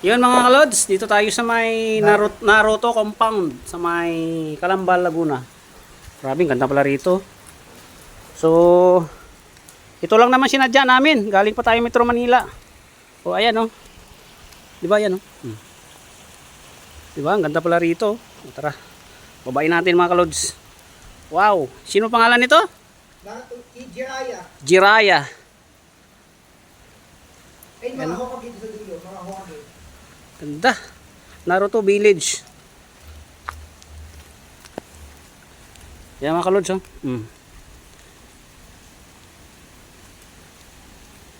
Yun mga kalods, dito tayo sa may Naruto compound sa may Calamba, Laguna. Grabe, ganda pala rito. So, ito lang naman sinadya namin. Galing pa tayo Metro Manila. O ayan oh. 'Di ba yan oh? 'Di ba? Ang ganda pala rito. O, tara. Babain natin mga kalods. Wow, sino pangalan nito? Jiraya. Jiraya. Ay, mga hawak dito sa dulo. Mga hawak dito. Ganda. Naruto Village. Yan mga kalods oh.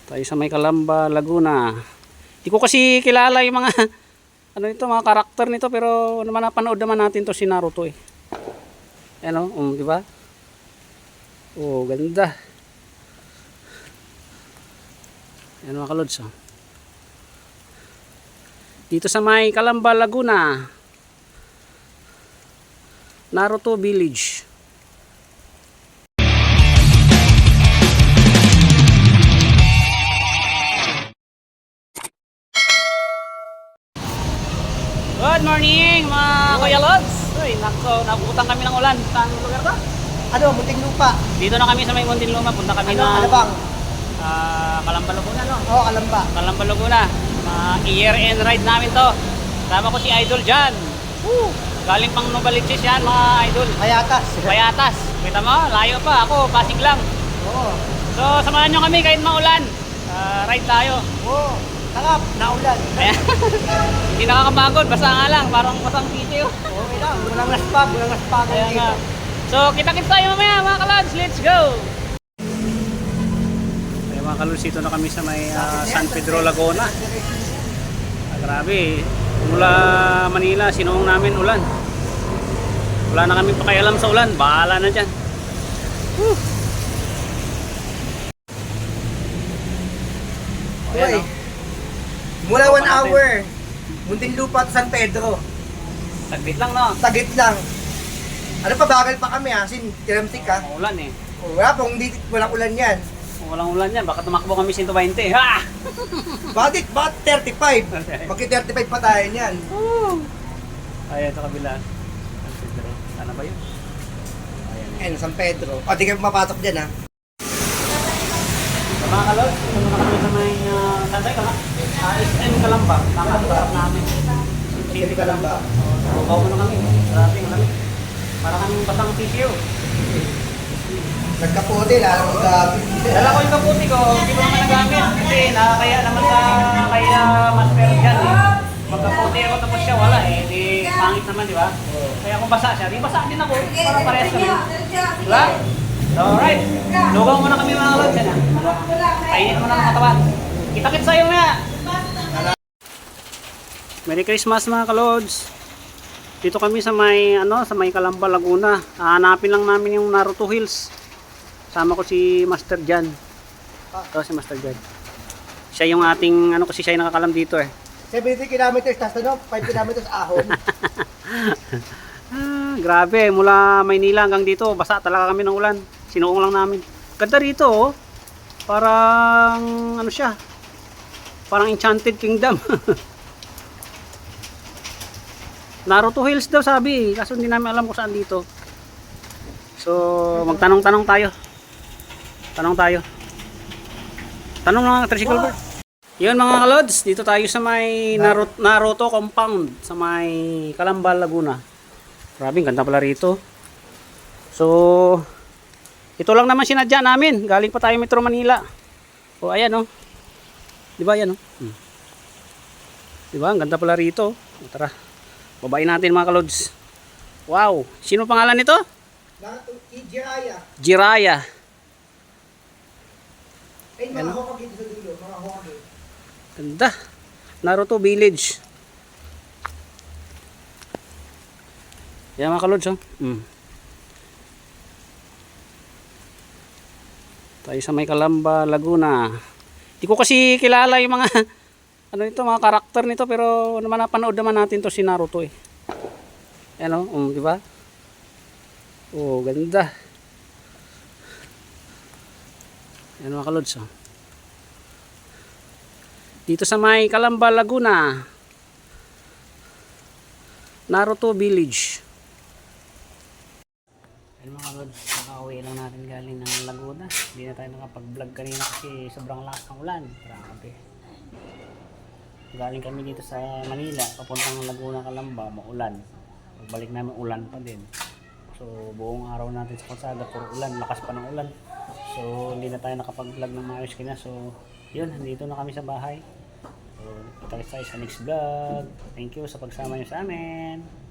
Tayo sa may Calamba, Laguna. Hindi ko kasi kilala yung mga ano nito, mga karakter nito, pero naman napanood naman natin to si Naruto eh. Ano, di ba? Oh, ganda. Yan mga kalods oh. Dito sa may Calamba, Laguna. Naruto Village. Good morning mga Kuya Lods. Uy, nabutang kami ng ulan. Saan lugar ba? Ano, Muntinlupa. Dito na kami sa may Muntinlupa. Punta kami na Alabang. Calamba, Laguna, no? Oo, Calamba. Calamba, Laguna. Year-end ride namin to. Kasama ko si Idol Jan. Galing pang Novaliches yan mga idol. Mayatas. Payatas. Kita mo, layo pa. Ako, Pasig lang. Oo. So, samahan nyo kami kahit maulan. Ride tayo. Oo. Sarap, naulan. Ayan. Hindi nakakapagod. Basta nga lang. Parang basang sitio. Okay lang, walang laspag, walang laspag. Ayan nga. So, kita-kits tayo mamaya mga kalads. Let's go! Ayan mga kalads, dito na kami sa may San Pedro, Laguna. Grabe. Mula Manila, sinuong namin ulan. Wala na kami pakialam sa ulan. Bahala na dyan. Okay. Ayan, oh. Mula 1 hour, Muntinlupa to San Pedro. Saglit lang, no? Saglit lang. Ano pa, bagal pa kami ha, sin tiramtik ha. Ulan eh. Wala pong hindi, walang ulan yan. Kung walang ulan yan, baka tumakbo kami 120. Ha! Bakit 35? Magki-35 pa tayo niyan. Ayan, sa kabila. San Pedro. Sana ba yun? Ayan. Ayun, San Pedro. O, di kayo mapasok dyan ha. Mga kalod, pumunta na kami sa may Santay ka na. SM Calamba. Tama, sarap namin. City Calamba. Bukaw mo na kami. Grabe, malamig. Para kaming basang sisiyo. Nagkapote, lalo magkabi. Dala ko yung kaputi ko, hindi ko naman nagamit. Kasi nakakaya naman sa kaya master dyan eh. Magkaputi ako tapos siya wala eh. Di pangit naman, di ba? Kaya kung basa siya, di basa din ako. Para parehas kami. Wala? Alright. Lugaw muna kami mga kalod dyan ah. Kainin mo na ng katawan. Kita-kits sa'yo nga. Merry Christmas mga kalods. Dito kami sa may sa may Calamba, Laguna. Hahanapin lang namin yung Naruto Hills. Sama ko si Master Jan. Ito si Master Jan. Siya yung ating kasi siya yung nakakalam dito eh. 70 kilometers, tas 5 kilometers ahon. Grabe, mula Maynila hanggang dito, basa talaga kami ng ulan. Sinuong lang namin. Ganda rito oh. Parang siya. Parang Enchanted Kingdom. Naruto Hills daw sabi, kaso hindi namin alam kung saan dito. So, magtanong-tanong tayo. Tanong ng tricycle bird. Yun mga kalods, dito tayo sa may Naruto compound sa may Calamba, Laguna. Grabe, ganda pala rito. So, ito lang naman sinadya namin. Galing pa tayo Metro Manila. O ayan oh. 'Di ba yan oh? 'Di ba? Ang ganda pala rito. O, tara. Babain natin mga kalods. Wow, sino pangalan nito? Jiraya. Jiraya. Ay, mga hawak dito sa dulo. Mga hawak dito. Ganda. Naruto Village. Yan mga kalods oh. Tayo sa may Calamba, Laguna. Hindi ko kasi kilala yung mga mga karakter nito, pero naman napanood naman natin to si Naruto eh. Yan oh, di ba? Oh, ganda. Yan mga kalods oh. Dito sa may Calamba, Laguna. Naruto Village. Ayun mga lods, nakauwi lang natin galing ng Laguna. Hindi na tayo nakapag-vlog kanina kasi sobrang lakas ng ulan. Grabe. Galing kami dito sa Manila, papuntang Laguna, Calamba, maulan. Pagbalik namin ulan pa din. So buong araw natin sa kalsada, puro ulan, lakas pa ng ulan. So hindi na tayo nakapag-vlog ng maayos kina. So yun, nandito na kami sa bahay. So kita tayo sa next vlog. Thank you sa pagsama niyo sa amin.